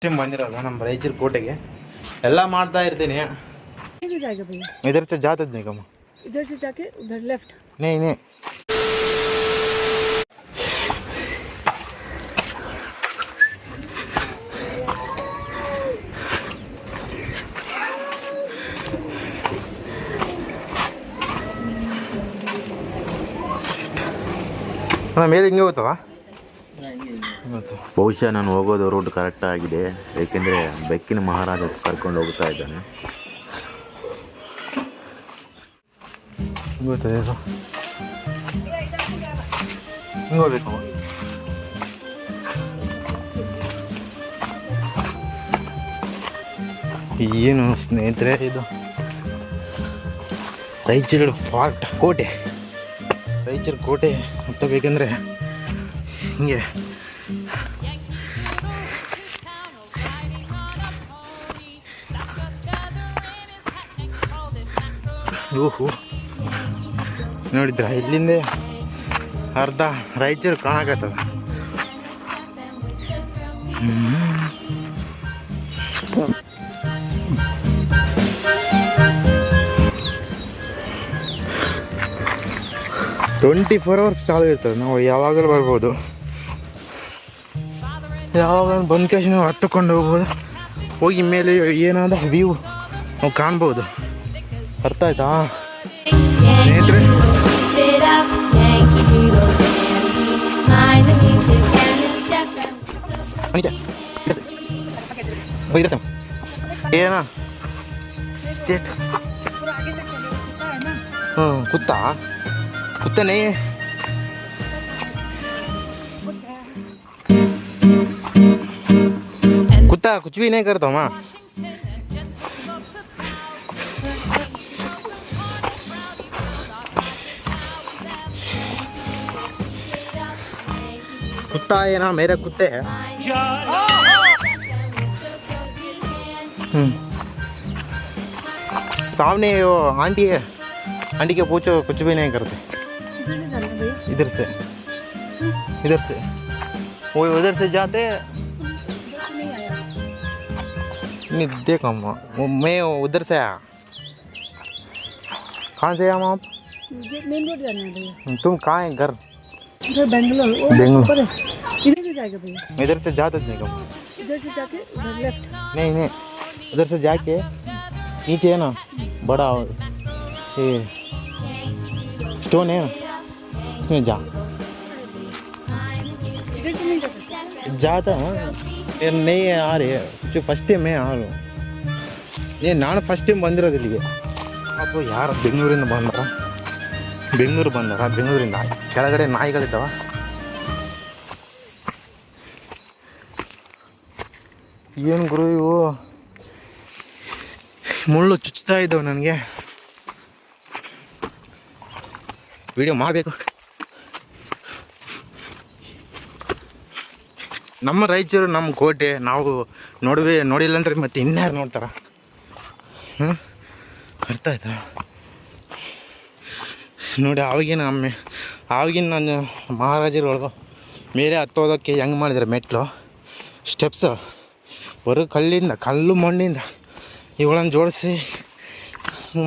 Time ಬಂದಿರೋದು ನಮ್ಮ ರಾಯಚೂರು ಕೋಟೆಗೆ ಎಲ್ಲ ಮಾಡ್ತಾ ಇರ್ತೀನಿ. इधर से जाते नहीं कम, इधर से जाके उधर लेफ्ट. नहीं ಮೇಲೆ ಹಿಂಗೆ ಹೋಗ್ತವಾ? ಬಹುಶಃ ನಾನು ಹೋಗೋದು ರೂಟ್ ಕರೆಕ್ಟ್ ಆಗಿದೆ, ಏಕೆಂದರೆ ಬೆಕ್ಕಿನ ಮಹಾರಾಜ ಕರ್ಕೊಂಡು ಹೋಗ್ತಾ ಇದ್ದಾನೆ. ಗೊತ್ತದೆ ಹಿಂಗೆ ಹೋಗ್ಬೇಕು. ಏನು ಸ್ನೇಹಿತರೆ ಇದು ರಾಯಚೂರು ಫಾರ್ಟ್ ಕೋಟೆ. ರಾಯಚೂರು ಕೋಟೆ ಹತ್ತಬೇಕೆಂದರೆ ಹಿಂಗೆ ಓಹೋ ನೋಡಿದ್ರ ಇಲ್ಲಿಂದ ಅರ್ಧ ರಾಯಚೂರು ಕಾಣಕತ್ತದ. ಟ್ವೆಂಟಿ 4 hours ಚಾಲು ಇರ್ತದೆ, ನಾವು ಯಾವಾಗಲೂ ಬರ್ಬೋದು. ಯಾವಾಗ ಬಂದ ಕ್ಯಾಶ್ ನಾವು ಹತ್ತುಕೊಂಡು ಹೋಗ್ಬೋದು, ಹೋಗಿ ಮೇಲೆ ಏನಾದ ವ್ಯೂ ನಾವು ಕಾಣ್ಬೋದು. ಅರ್ಥ ಆಯ್ತಾ ಸ್ನೇಹಿತರೆ? ಏನ कुत्ता कुत्ता नहीं है, कुत्ता कुछ भी नहीं करता माँ. कुत्ता है ना, मेरे कुत्ते हैं. सामने वो आंटी है, आंटी के पूछो कुछ भी नहीं करते. इधर से वो उधर से जाते नहीं. देखो मैं उधर से आया. कहाँ से आया आप? मेन रोड जाना है भैया. तुम कहाँ है घर? इधर बेंगलोर. इधर से जाएगा भैया. इधर से जाते नहीं कम. इधर से जाके उधर लेफ्ट. नहीं उधर से जाके नीचे है ना बड़ा ये स्टोन है ना, इसमें जा. इधर से नहीं जा सकते. जाता हूँ यार, नहीं आ रही है. जो फर्स्ट टाइम मैं आ रहा हूँ, ये ನಾನು ಫಸ್ಟ್ ಟೈಮ್ ಬಂದಿರೋದು ಇಲ್ಲಿಗೆ. ಅಥವಾ ಯಾರು ಬೆಂಗಳೂರಿಂದ ಬಂದಾರ, ಬೆಂಗಳೂರಿಂದ ಕೆಳಗಡೆ ನಾಯಿಗಳಿದ್ದಾವ. ಏನು ಗುರು ಇವು ಮುಳ್ಳು ಚುಚ್ತಾ ಇದ್ದಾವೆ ನನಗೆ. ವಿಡಿಯೋ ಮಾಡಬೇಕು. ನಮ್ಮ ರಾಯಚೂರು ನಮ್ಮ ಕೋಟೆ ನಾವು ನೋಡಿಲ್ಲ ಅಂದ್ರೆ ಮತ್ತೆ ಇನ್ಯಾರು ನೋಡ್ತಾರ? ಅರ್ಥ ಆಯ್ತಾ? ನೋಡಿ ಆವಾಗಿನ ನಾನು ಮಹಾರಾಜರುಗಳು ಮೇಲೆ ಹತ್ತೋದಕ್ಕೆ ಹೆಂಗೆ ಮಾಡಿದ್ದಾರೆ ಮೆಟ್ಲು ಸ್ಟೆಪ್ಸು, ಬರೋ ಕಲ್ಲು ಮಣ್ಣಿಂದ ಇವುಗಳನ್ನು ಜೋಡಿಸಿ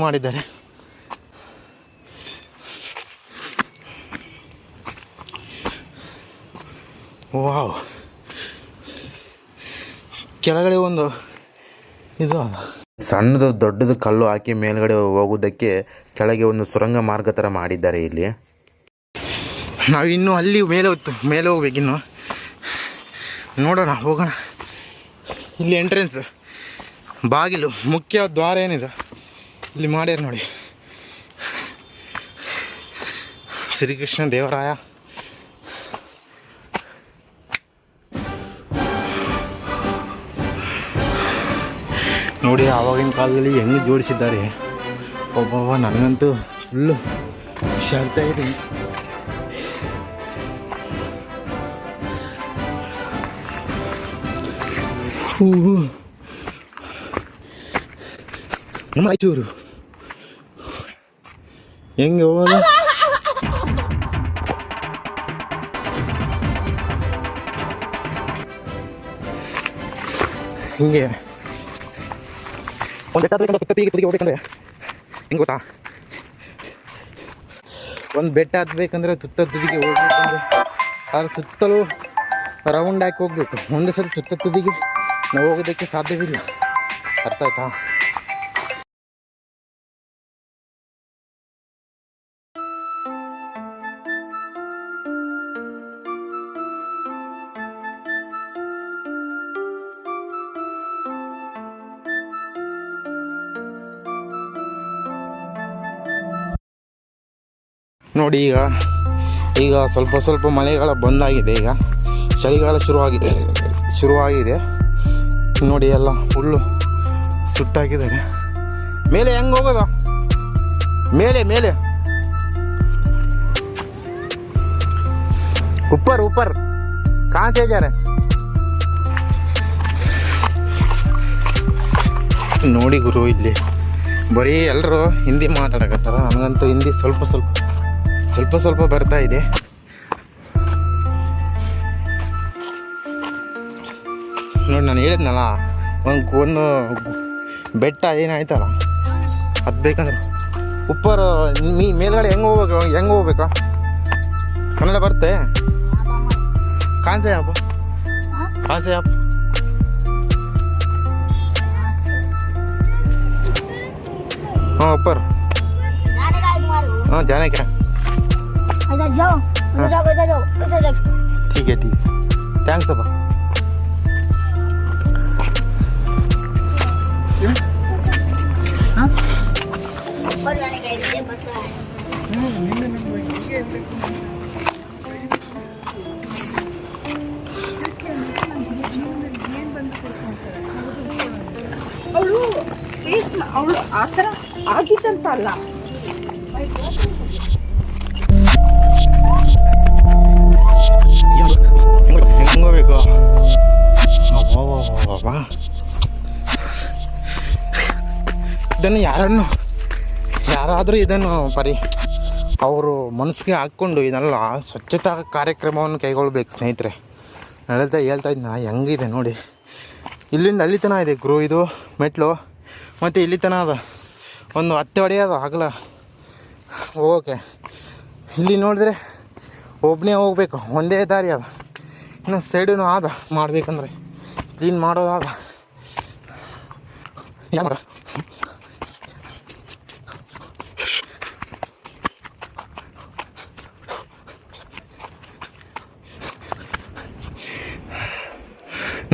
ಮಾಡಿದ್ದಾರೆ. ವಾವ್, ಕೆಳಗಡೆ ಒಂದು ಇದು ಸಣ್ಣದು ದೊಡ್ಡದು ಕಲ್ಲು ಹಾಕಿ ಮೇಲ್ಗಡೆ ಹೋಗೋದಕ್ಕೆ ಕೆಳಗೆ ಒಂದು ಸುರಂಗ ಮಾರ್ಗ ಥರ ಮಾಡಿದ್ದಾರೆ ಇಲ್ಲಿ. ನಾವಿನ್ನೂ ಅಲ್ಲಿ ಮೇಲೆ ಹೋಗ್ಬೇಕಿನ್ನು. ನೋಡೋಣ, ಹೋಗೋಣ. ಇಲ್ಲಿ ಎಂಟ್ರೆನ್ಸ್ ಬಾಗಿಲು, ಮುಖ್ಯ ದ್ವಾರ ಏನಿದೆ ಇಲ್ಲಿ ಮಾಡ್ಯಾರ ನೋಡಿ. ಶ್ರೀಕೃಷ್ಣ ದೇವರಾಯ. ನೋಡಿ ಆವಾಗಿನ ಕಾಲದಲ್ಲಿ ಹೆಂಗೆ ಜೋಡಿಸಿದ್ದಾರೆ. ಒಬ್ಬೊಬ್ಬ ನನಗಂತೂ ಫುಲ್ಲು ಖುಷಿ ಆಗ್ತಾ ಇದೆ. ನಮ್ಮ ರಾಯಚೂರು ಹೆಂಗೆ ಹೋಗೋದು? ಹಿಂಗೆ ಒಂದು ಬೆಟ್ಟ ಹತ್ಬೇಕಂದ್ರೆ ತುದಿಗೆ ಹೋಗ್ಬೇಕಂದ್ರೆ ಹಿಂಗೆ ಗೊತ್ತಾ, ಒಂದು ಬೆಟ್ಟ ಹತ್ಬೇಕಂದ್ರೆ ತುದಿಗೆ ಹೋಗ್ಬೇಕಂದ್ರೆ ಅದ್ರ ಸುತ್ತಲೂ ರೌಂಡ್ ಹಾಕಿ ಹೋಗ್ಬೇಕು. ಒಂದೇ ಸಲ ತುದಿಗೆ ನಾವು ಹೋಗೋದಕ್ಕೆ ಸಾಧ್ಯವಿಲ್ಲ. ಅರ್ಥ ಆಯ್ತಾ? ನೋಡಿ ಈಗ ಸ್ವಲ್ಪ ಮಳೆಗಾಲ ಬಂದಾಗಿದೆ. ಈಗ ಚಳಿಗಾಲ ಶುರುವಾಗಿದೆ ನೋಡಿ. ಎಲ್ಲ ಹುಲ್ಲು ಸುಟ್ಟಾಕಿದ್ದಾರೆ. ಮೇಲೆ ಹೆಂಗೆ ಹೋಗೋದು? ಮೇಲೆ ऊपर कहाँ से जा रहे? ನೋಡಿ ಗುರು, ಇಲ್ಲಿ ಬರೀ ಎಲ್ಲರೂ ಹಿಂದಿ ಮಾತಾಡಕತ್ತಾರ. ನನಗಂತೂ ಹಿಂದಿ ಸ್ವಲ್ಪ ಬರ್ತಾ ಇದೆ. ನೋಡಿ, ನಾನು ಹೇಳಿದ್ನಲ್ಲ, ಒಂದು ಬೆಟ್ಟ ಏನಾಯ್ತಲ್ಲ ಹತ್ಬೇಕಂದ್ರೆ ಉಪ್ಪರ್ ಮೇಲ್ಗಡೆ ಹೆಂಗೆ ಹೋಗ್ಬೇಕಾ? ಕನ್ನಡ ಬರುತ್ತೆ? ಕಾನ್ಸೆ ಆಪ್ हाँ ऊपर हाँ जाने क्या? जाओ ठीक है थैंक्स अब्बा. ऊपर जाने का है पता है. ಅವಳು ಆ ಥರ ಆಗಿದ್ದಂತ ಅಲ್ಲ. ಹೆಂಗೋಬೇಕು? ಇದನ್ನು ಯಾರಾದರೂ ಇದನ್ನು ಅವರು ಮನಸ್ಸಿಗೆ ಹಾಕ್ಕೊಂಡು ಇದನ್ನೆಲ್ಲ ಸ್ವಚ್ಛತಾ ಕಾರ್ಯಕ್ರಮವನ್ನು ಕೈಗೊಳ್ಬೇಕು ಸ್ನೇಹಿತರೆ. ನಾನು ಹೇಳ್ತಾ ಇದ್ನ ಹೆಂಗಿದೆ ನೋಡಿ. ಇಲ್ಲಿಂದ ಅಲ್ಲಿ ತನಕ ಇದೆ ಗುರು ಇದು ಮೆಟ್ಲು. ಮತ್ತು ಇಲ್ಲಿ ತನಕ ಅದ ಒಂದು 10 ಅಡಿ ಅದ ಆಗಲ ಹೋಗೋಕೆ. ಇಲ್ಲಿ ನೋಡಿದ್ರೆ ಒಬ್ಬನೇ ಹೋಗ್ಬೇಕು, ಒಂದೇ ದಾರಿ ಅದ. ಇನ್ನು ಸೈಡೂ ಆದ ಮಾಡಬೇಕಂದ್ರೆ ಕ್ಲೀನ್ ಮಾಡೋದಾದ. ಯಾರ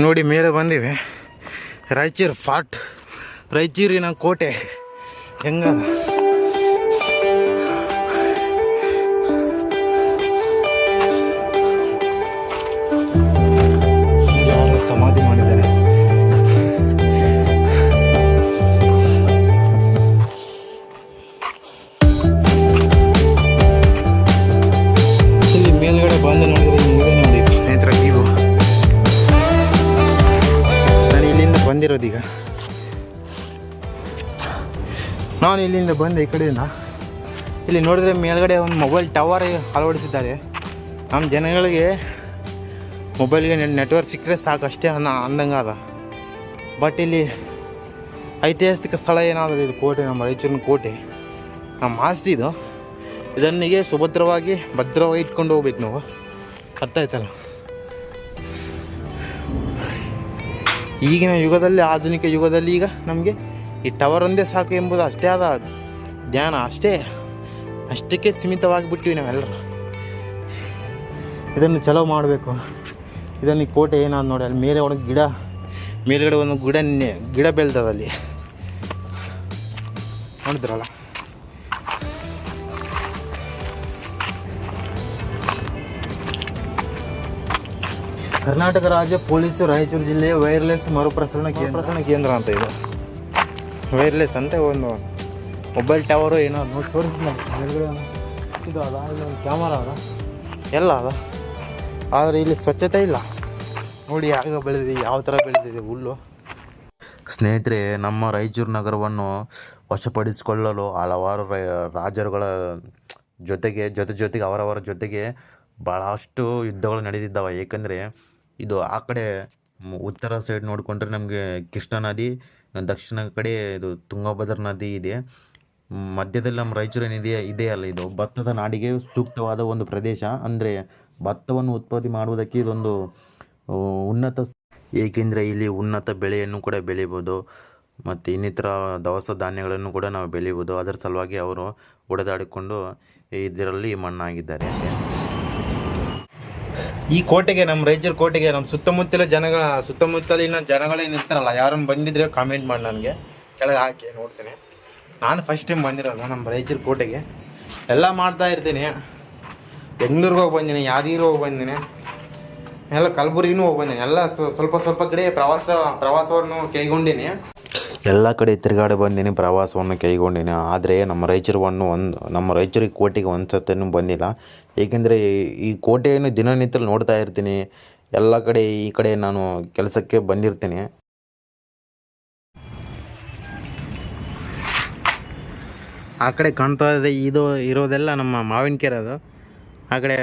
ನೋಡಿ ಮೇಲೆ ಬಂದಿವೆ. ರಾಯಚೂರು ಫಾರ್ಟ್, ರಾಯಚೂರಿನ ಕೋಟೆ ಹೆಂಗದ. ಯಾರು ಸಮಾಧಿ ಮಾಡಿದ್ದಾರೆ. ಇಲ್ಲಿ ಮೇಲ್ಗಡೆ ಬಂದು ನೋಡಿದ್ರೆ ಹಿಂಗೆ ನೋಡಿ ಸ್ನೇಹಿತರ ನೀವು. ನಾನು ಇಲ್ಲಿಂದ ಬಂದಿರೋದೀಗ. ನಾನು ಇಲ್ಲಿಂದ ಬಂದೆ ಈ ಕಡೆಯಿಂದ. ಇಲ್ಲಿ ನೋಡಿದ್ರೆ ಮೇಲ್ಗಡೆ ಒಂದು ಮೊಬೈಲ್ ಟವರ್ ಅಳವಡಿಸಿದ್ದಾರೆ. ನಮ್ಮ ಜನಗಳಿಗೆ ಮೊಬೈಲ್ಗೆ ನೆಟ್ವರ್ಕ್ ಸಿಕ್ಕರೆ ಸಾಕು ಅಷ್ಟೇ ಅಂದಂಗೆ ಅದ. ಬಟ್ ಇಲ್ಲಿ ಐತಿಹಾಸಿಕ ಸ್ಥಳ ಏನಾದರೂ ಇದು ಕೋಟೆ, ನಮ್ಮ ರಾಯಚೂರಿನ ಕೋಟೆ, ನಮ್ಮ ಆಸ್ತಿ ಇದು. ಇದನ್ನಿಗೆ ಭದ್ರವಾಗಿ ಇಟ್ಕೊಂಡು ಹೋಗ್ಬೇಕು ನಾವು. ಅರ್ಥ ಆಯ್ತಲ್ಲ? ಈಗಿನ ಯುಗದಲ್ಲಿ, ಆಧುನಿಕ ಯುಗದಲ್ಲಿ ಈಗ ನಮಗೆ ಈ ಟವರ್ ಒಂದೇ ಸಾಕು ಎಂಬುದು ಅಷ್ಟೇ ಆದ ಜ್ಞಾನ. ಅಷ್ಟಕ್ಕೆ ಸೀಮಿತವಾಗಿಬಿಟ್ಟಿವಿ ನಾವೆಲ್ಲರೂ. ಇದನ್ನು ಚಲೋ ಮಾಡಬೇಕು. ಇದನ್ನು ಈ ಕೋಟೆ ಏನಾದ ನೋಡಿ, ಅಲ್ಲಿ ಮೇಲೆ ಒಂದು ಮೇಲ್ಗಡೆ ಒಂದು ಗಿಡ ಬೆಳೆದದಲ್ಲಿ ನೋಡಿದ್ರಲ್ಲ. ಕರ್ನಾಟಕ ರಾಜ್ಯ ಪೊಲೀಸು ರಾಯಚೂರು ಜಿಲ್ಲೆಯ ವೈರ್ಲೆಸ್ ಮರುಪ್ರಸರಣ ಕೇಂದ್ರ ಅಂತ ಇದು. ವೈರ್ಲೆಸ್ ಅಂತ ಒಂದು ಮೊಬೈಲ್ ಟವರು ಏನೋ ನೋಡಿ ತೋರಿಸಿದ ಇದು ಅದ, ಇಲ್ಲೊಂದು ಕ್ಯಾಮರಾ ಅದ, ಎಲ್ಲ ಅದ. ಆದರೆ ಇಲ್ಲಿ ಸ್ವಚ್ಛತೆ ಇಲ್ಲ ನೋಡಿ. ಯಾವಾಗ ಬೆಳೆದಿದೆ, ಯಾವ ಥರ ಬೆಳೆದಿದೆ ಹುಲ್ಲು. ಸ್ನೇಹಿತರೆ, ನಮ್ಮ ರಾಯಚೂರು ನಗರವನ್ನು ವಶಪಡಿಸಿಕೊಳ್ಳಲು ಹಲವಾರು ರಾಜರುಗಳ ಜೊತೆಗೆ ಅವರವರ ಜೊತೆಗೆ ಭಾಳಷ್ಟು ಯುದ್ಧಗಳು ನಡೆದಿದ್ದಾವೆ. ಏಕೆಂದರೆ ಇದು ಆ ಕಡೆ ಉತ್ತರ ಸೈಡ್ ನೋಡಿಕೊಂಡ್ರೆ ನಮಗೆ ಕೃಷ್ಣಾ ನದಿ, ದಕ್ಷಿಣ ಕಡೆ ಇದು ತುಂಗಭದ್ರಾ ನದಿ ಇದೆ. ಮಧ್ಯದಲ್ಲಿ ನಮ್ಮ ರಾಯಚೂರು ಇದೆ ಅಲ್ಲ, ಇದು ಭತ್ತದ ನಾಡಿಗೆ ಸೂಕ್ತವಾದ ಒಂದು ಪ್ರದೇಶ. ಅಂದರೆ ಭತ್ತವನ್ನು ಉತ್ಪತ್ತಿ ಮಾಡುವುದಕ್ಕೆ ಇದೊಂದು ಉನ್ನತ, ಏಕೆಂದರೆ ಇಲ್ಲಿ ಉನ್ನತ ಬೆಳೆಯನ್ನು ಕೂಡ ಬೆಳಿಬೋದು ಮತ್ತು ಇನ್ನಿತರ ದವಸ ಧಾನ್ಯಗಳನ್ನು ಕೂಡ ನಾವು ಬೆಳಿಬೋದು. ಅದರ ಸಲುವಾಗಿ ಅವರು ಹೊಡೆದಾಡಿಕೊಂಡು ಇದರಲ್ಲಿ ಮಣ್ಣಾಗಿದ್ದಾರೆ. ಈ ಕೋಟೆಗೆ, ನಮ್ಮ ರಾಯಚೂರು ಕೋಟೆಗೆ, ನಮ್ಮ ಸುತ್ತಮುತ್ತಲಿನ ಜನಗಳೇನು ಇರ್ತಾರಲ್ಲ, ಯಾರನ್ನು ಬಂದಿದ್ರೆ ಕಾಮೆಂಟ್ ಮಾಡಿ ನನಗೆ ಕೆಳಗೆ ಹಾಕಿ ನೋಡ್ತೀನಿ. ನಾನು ಫಸ್ಟ್ ಟೈಮ್ ಬಂದಿರೋದು ನಮ್ಮ ರಾಯಚೂರು ಕೋಟೆಗೆ. ಎಲ್ಲ ಮಾಡ್ತಾ ಇರ್ತೀನಿ. ಬೆಂಗಳೂರಿಗೆ ಹೋಗಿ ಬಂದೀನಿ, ಯಾದಗಿರಿ ಹೋಗಿ ಬಂದೀನಿ, ಎಲ್ಲ ಕಲಬುರ್ಗಿನೂ ಹೋಗಿ ಬಂದೀನಿ. ಎಲ್ಲ ಸ್ವಲ್ಪ ಕಡೆ ಪ್ರವಾಸವನ್ನು ಕೈಗೊಂಡೀನಿ. ಎಲ್ಲ ಕಡೆ ತಿರುಗಾಡಿ ಬಂದೀನಿ, ಪ್ರವಾಸವನ್ನು ಕೈಗೊಂಡೀನಿ. ಆದರೆ ನಮ್ಮ ರಾಯಚೂರಿಗೆ ಕೋಟೆಗೆ ಒಂದು ಸತನೂ ಬಂದಿಲ್ಲ. ಏಕೆಂದರೆ ಈ ಕೋಟೆಯನ್ನು ದಿನನಿತ್ಯ ನೋಡ್ತಾ ಇರ್ತೀನಿ. ಎಲ್ಲ ಕಡೆ ಈ ಕಡೆ ನಾನು ಕೆಲಸಕ್ಕೆ ಬಂದಿರ್ತೀನಿ. ಆ ಕಡೆ ಕಾಣ್ತಾ ಇದೆ, ಇದು ಇರೋದೆಲ್ಲ ನಮ್ಮ ಮಾವಿನಕೆರೆ. ಅದು ಆ ಕಡೆ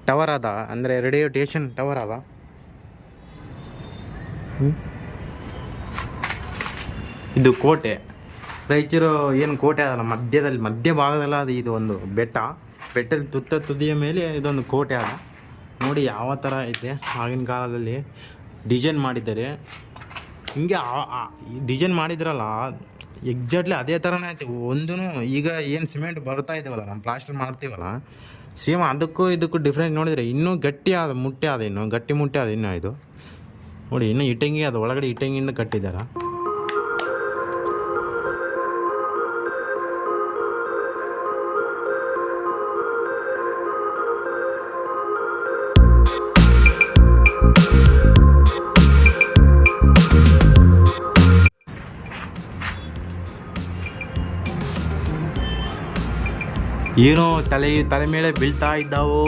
ಟವರ್ ಅದ, ಅಂದರೆ ರೇಡಿಯೋ ಸ್ಟೇಷನ್ ಟವರ್ ಅದ. ಇದು ಕೋಟೆ, ರಾಯಚೂರು ಏನು ಕೋಟೆ ಅದಲ್ಲ, ಮಧ್ಯ ಭಾಗದಲ್ಲ ಅದು. ಇದು ಒಂದು ಬೆಟ್ಟದ ತುದಿಯ ಮೇಲೆ ಇದೊಂದು ಕೋಟೆ ಅದ. ನೋಡಿ ಯಾವ ಥರ ಐತೆ, ಆಗಿನ ಕಾಲದಲ್ಲಿ ಡಿಸೈನ್ ಮಾಡಿದ್ದಾರೆ. ಹಿಂಗೆ ಡಿಸೈನ್ ಮಾಡಿದ್ರಲ್ಲ, ಎಕ್ಸಾಕ್ಟ್ಲಿ ಅದೇ ಥರನೇ ಐತೆ ಒಂದೂ. ಈಗ ಏನು ಸಿಮೆಂಟ್ ಬರ್ತಾ ಇದ್ದೀವಲ್ಲ, ನಾವು ಪ್ಲಾಸ್ಟರ್ ಮಾಡ್ತೀವಲ್ಲ, ಸೇಮ್ ಇದಕ್ಕೂ ಡಿಫ್ರೆಂಟ್ ನೋಡಿದರೆ ಇನ್ನೂ ಗಟ್ಟಿ ಆದ ಮುಟ್ಟೆ ಅದ, ಇನ್ನೂ ಗಟ್ಟಿ ಮುಟ್ಟೆ ಅದ. ಇನ್ನೂ ಇದು ನೋಡಿ, ಇನ್ನೂ ಇಟ್ಟಂಗಿ ಅದು, ಒಳಗಡೆ ಇಟ್ಟಂಗಿಯಿಂದ ಕಟ್ಟಿದ್ದಾರೆ. ಏನೋ ತಲೆ ಮೇಲೆ ಬೀಳ್ತಾ ಇದ್ದಾವೋ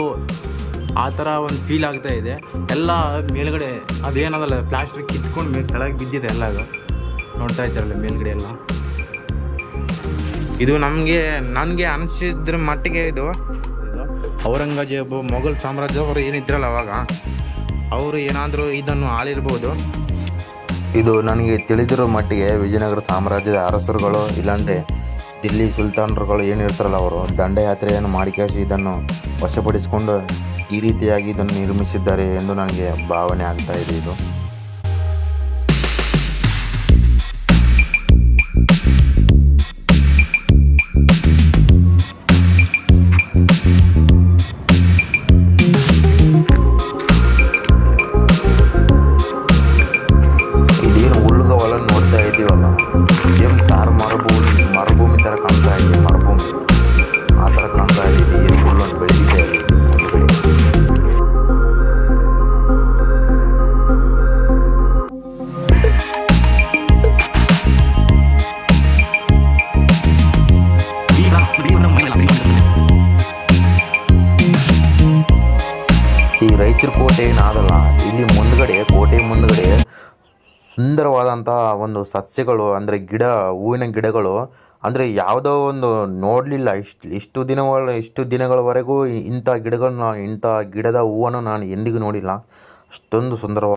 ಆ ಥರ ಒಂದು ಫೀಲ್ ಆಗ್ತಾ ಇದೆ. ಎಲ್ಲ ಮೇಲ್ಗಡೆ ಅದೇನದಲ್ಲ, ಪ್ಲಾಸ್ಟಿಕ್ ಕಿತ್ಕೊಂಡು ಕೆಳಗೆ ಬಿದ್ದಿದೆ ಎಲ್ಲ. ಅದು ನೋಡ್ತಾ ಇದ್ದಾರಲ್ಲ ಮೇಲ್ಗಡೆ ಎಲ್ಲ. ಇದು ನನಗೆ ಅನಿಸಿದ್ರ ಮಟ್ಟಿಗೆ ಇದು ಔರಂಗಜೇಬು, ಮೊಘಲ್ ಸಾಮ್ರಾಜ್ಯದವರು ಏನಿದ್ರಲ್ಲ ಅವಾಗ, ಅವರು ಏನಾದರೂ ಇದನ್ನು ಆಳಿರ್ಬೋದು. ಇದು ನನಗೆ ತಿಳಿದಿರೋ ಮಟ್ಟಿಗೆ ವಿಜಯನಗರ ಸಾಮ್ರಾಜ್ಯದ ಅರಸರುಗಳು, ಇಲ್ಲಾಂದರೆ ದಿಲ್ಲಿ ಸುಲ್ತಾನರುಗಳು ಏನಿರ್ತಾರಲ್ಲ, ಅವರು ದಂಡಯಾತ್ರೆಯನ್ನು ಮಾಡಿಕಾಸಿ ಇದನ್ನು ವಶಪಡಿಸಿಕೊಂಡು ಈ ರೀತಿಯಾಗಿ ಇದನ್ನು ನಿರ್ಮಿಸಿದ್ದಾರೆ ಎಂದು ನನಗೆ ಭಾವನೆ ಆಗ್ತಾ ಇದೆ. ಇದು ಇದೇನು ಉಳ್ಗವಲ್ಲ ನೋಡ್ತಾ ಇದ್ದೀವಲ್ಲ, ಸೇಮ್ ತಾರ್ ಮರುಭೂಮಿ ಥರ ಕಾಣ್ತಾ ಇದೆ. ಮರುಭೂಮಿ ಆ ಥರ ಕಾಣ್ತಾ ಇದೆ. ಏನು ಫುಲ್ಲೊಂದು ಬೆಳೆದಿದೆ ಅಲ್ಲಿ ಒಂದು ಕಡೆ. ಈ ರಾಯಚೂರು ಕೋಟೆ ಏನಾದಲ್ಲ, ಇಲ್ಲಿ ಕೋಟೆ ಮುಂದ್ಗಡೆ ಸುಂದರವಾದಂಥ ಒಂದು ಸಸ್ಯಗಳು, ಅಂದರೆ ಹೂವಿನ ಗಿಡಗಳು, ಅಂದರೆ ಯಾವುದೋ ಒಂದು ನೋಡಲಿಲ್ಲ ಇಷ್ಟು ದಿನಗಳವರೆಗೂ ಇಂಥ ಗಿಡದ ಹೂವನ್ನು ನಾನು ಎಂದಿಗೂ ನೋಡಿಲ್ಲ. ಅಷ್ಟೊಂದು ಸುಂದರವಾದ